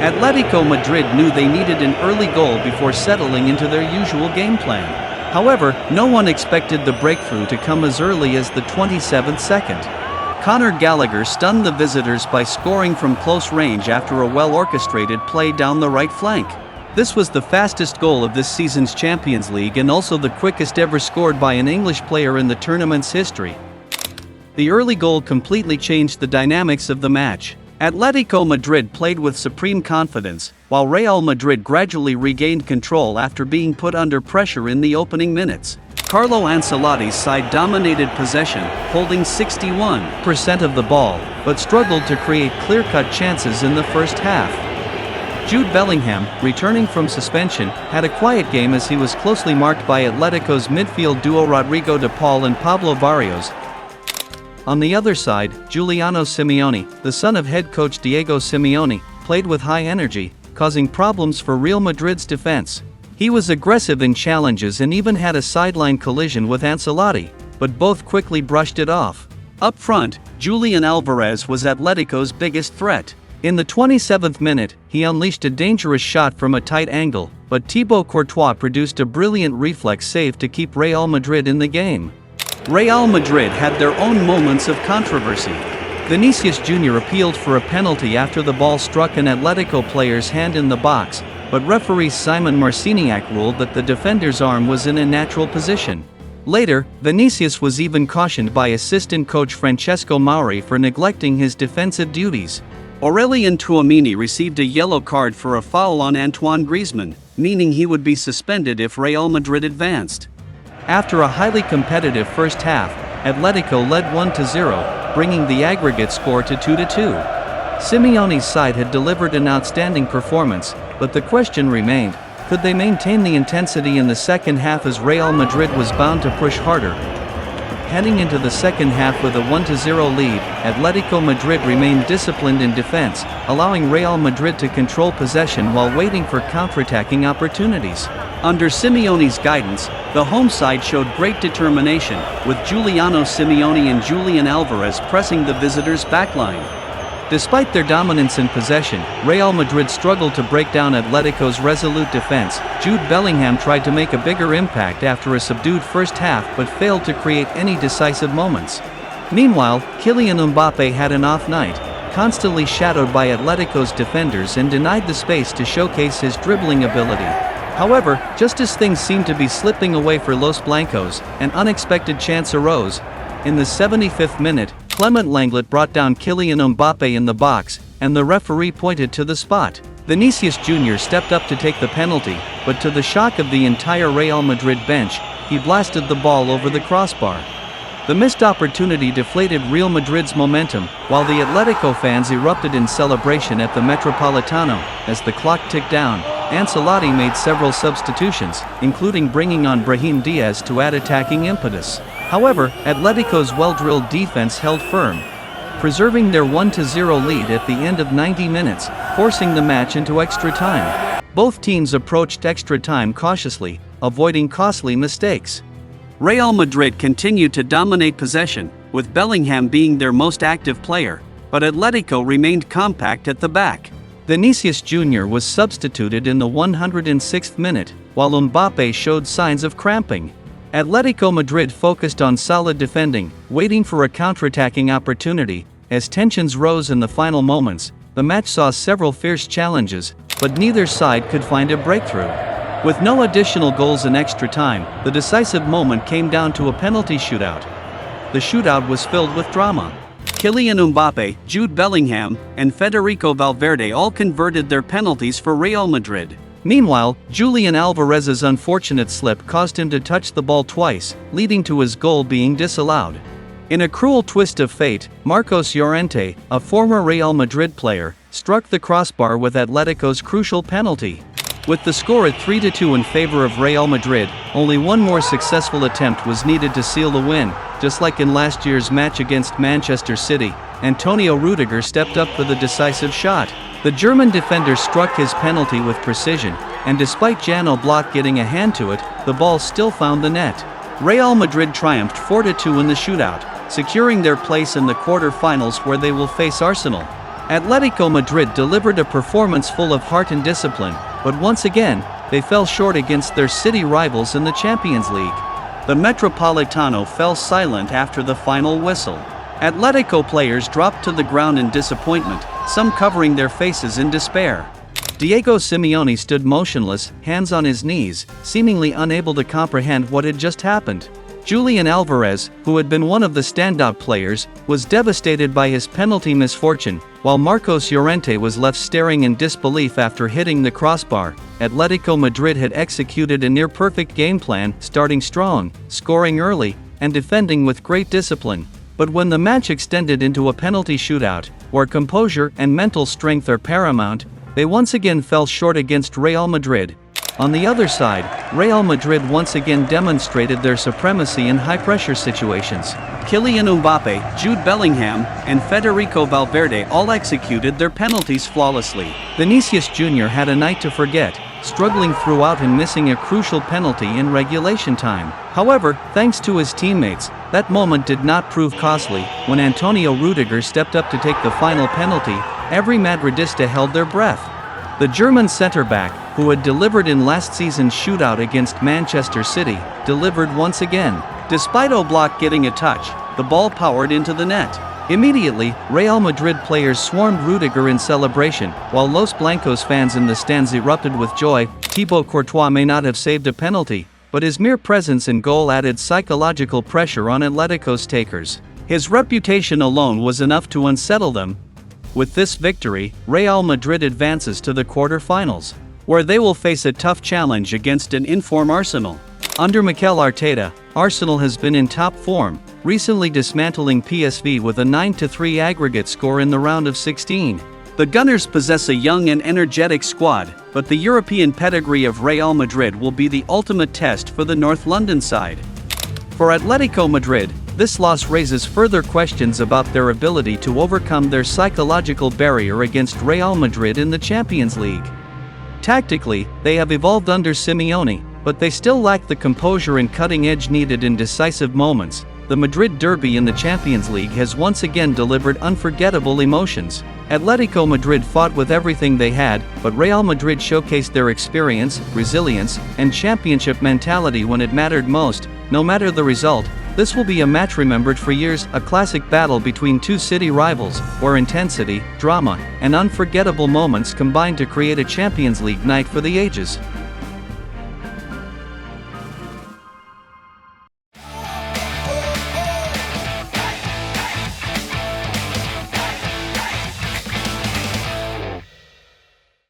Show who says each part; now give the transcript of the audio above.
Speaker 1: Atletico Madrid knew they needed an early goal before settling into their usual game plan. However, no one expected the breakthrough to come as early as the 27th second. Conor Gallagher stunned the visitors by scoring from close range after a well-orchestrated play down the right flank. This was the fastest goal of this season's Champions League and also the quickest ever scored by an English player in the tournament's history. The early goal completely changed the dynamics of the match. Atletico Madrid played with supreme confidence, while Real Madrid gradually regained control after being put under pressure in the opening minutes. Carlo Ancelotti's side dominated possession, holding 61% of the ball, but struggled to create clear-cut chances in the first half. Jude Bellingham, returning from suspension, had a quiet game as he was closely marked by Atletico's midfield duo Rodrigo de Paul and Pablo Barrios. On the other side, Giuliano Simeone, the son of head coach Diego Simeone, played with high energy, causing problems for Real Madrid's defense. He was aggressive in challenges and even had a sideline collision with Ancelotti, but both quickly brushed it off. Up front, Julian Alvarez was Atletico's biggest threat. In the 27th minute, he unleashed a dangerous shot from a tight angle, but Thibaut Courtois produced a brilliant reflex save to keep Real Madrid in the game. Real Madrid had their own moments of controversy. Vinicius Jr. appealed for a penalty after the ball struck an Atletico player's hand in the box, but referee Simon Marciniak ruled that the defender's arm was in a natural position. Later, Vinicius was even cautioned by assistant coach Francesco Mauri for neglecting his defensive duties. Aurelien Tchouameni received a yellow card for a foul on Antoine Griezmann, meaning he would be suspended if Real Madrid advanced. After a highly competitive first half, Atletico led 1-0, bringing the aggregate score to 2-2. Simeone's side had delivered an outstanding performance, but the question remained, could they maintain the intensity in the second half as Real Madrid was bound to push harder? Heading into the second half with a 1-0 lead, Atletico Madrid remained disciplined in defense, allowing Real Madrid to control possession while waiting for counterattacking opportunities. Under Simeone's guidance, the home side showed great determination, with Giuliano Simeone and Julian Alvarez pressing the visitors' backline. Despite their dominance in possession, Real Madrid struggled to break down Atletico's resolute defense. Jude Bellingham tried to make a bigger impact after a subdued first half but failed to create any decisive moments. Meanwhile, Kylian Mbappe had an off night, constantly shadowed by Atletico's defenders and denied the space to showcase his dribbling ability. However, just as things seemed to be slipping away for Los Blancos, an unexpected chance arose. In the 75th minute, Clement Lenglet brought down Kylian Mbappe in the box, and the referee pointed to the spot. Vinicius Jr. stepped up to take the penalty, but to the shock of the entire Real Madrid bench, he blasted the ball over the crossbar. The missed opportunity deflated Real Madrid's momentum, while the Atletico fans erupted in celebration at the Metropolitano. As the clock ticked down, Ancelotti made several substitutions, including bringing on Brahim Diaz to add attacking impetus. However, Atletico's well-drilled defense held firm, preserving their 1-0 lead at the end of 90 minutes, forcing the match into extra time. Both teams approached extra time cautiously, avoiding costly mistakes. Real Madrid continued to dominate possession, with Bellingham being their most active player, but Atletico remained compact at the back. Vinicius Jr. was substituted in the 106th minute, while Mbappe showed signs of cramping. Atletico Madrid focused on solid defending, waiting for a counterattacking opportunity. As tensions rose in the final moments, the match saw several fierce challenges, but neither side could find a breakthrough. With no additional goals in extra time, the decisive moment came down to a penalty shootout. The shootout was filled with drama. Kylian Mbappe, Jude Bellingham, and Federico Valverde all converted their penalties for Real Madrid. Meanwhile, Julian Alvarez's unfortunate slip caused him to touch the ball twice, leading to his goal being disallowed. In a cruel twist of fate, Marcos Llorente, a former Real Madrid player, struck the crossbar with Atletico's crucial penalty. With the score at 3-2 in favor of Real Madrid, only one more successful attempt was needed to seal the win. Just like in last year's match against Manchester City, Antonio Rudiger stepped up for the decisive shot. The German defender struck his penalty with precision, and despite Jan Oblak getting a hand to it, the ball still found the net. Real Madrid triumphed 4-2 in the shootout, securing their place in the quarter-finals where they will face Arsenal. Atletico Madrid delivered a performance full of heart and discipline, but once again, they fell short against their city rivals in the Champions League. The Metropolitano fell silent after the final whistle. Atletico players dropped to the ground in disappointment, some covering their faces in despair. Diego Simeone stood motionless, hands on his knees, seemingly unable to comprehend what had just happened. Julian Alvarez, who had been one of the standout players, was devastated by his penalty misfortune, while Marcos Llorente was left staring in disbelief after hitting the crossbar. Atletico Madrid had executed a near-perfect game plan, starting strong, scoring early, and defending with great discipline. But when the match extended into a penalty shootout, where composure and mental strength are paramount, they once again fell short against Real Madrid. On the other side, Real Madrid once again demonstrated their supremacy in high-pressure situations. Kylian Mbappe, Jude Bellingham, and Federico Valverde all executed their penalties flawlessly. Vinicius Jr. had a night to forget, struggling throughout and missing a crucial penalty in regulation time. However, thanks to his teammates, that moment did not prove costly. When Antonio Rudiger stepped up to take the final penalty, every Madridista held their breath. The German centre-back, who had delivered in last season's shootout against Manchester City, delivered once again. Despite Oblak getting a touch, the ball powered into the net. Immediately, Real Madrid players swarmed Rudiger in celebration, while Los Blancos fans in the stands erupted with joy. Thibaut Courtois may not have saved a penalty, but his mere presence in goal added psychological pressure on Atletico's takers. His reputation alone was enough to unsettle them. With this victory, Real Madrid advances to the quarter-finals, where they will face a tough challenge against an in-form Arsenal. Under Mikel Arteta, Arsenal has been in top form, recently dismantling PSV with a 9-3 aggregate score in the round of 16. The Gunners possess a young and energetic squad, but the European pedigree of Real Madrid will be the ultimate test for the North London side. For Atletico Madrid, this loss raises further questions about their ability to overcome their psychological barrier against Real Madrid in the Champions League. Tactically, they have evolved under Simeone, but they still lack the composure and cutting edge needed in decisive moments. The Madrid derby in the Champions League has once again delivered unforgettable emotions. Atletico Madrid fought with everything they had, but Real Madrid showcased their experience, resilience, and championship mentality when it mattered most. No matter the result, this will be a match remembered for years, a classic battle between two city rivals, where intensity, drama, and unforgettable moments combine to create a Champions League night for the ages.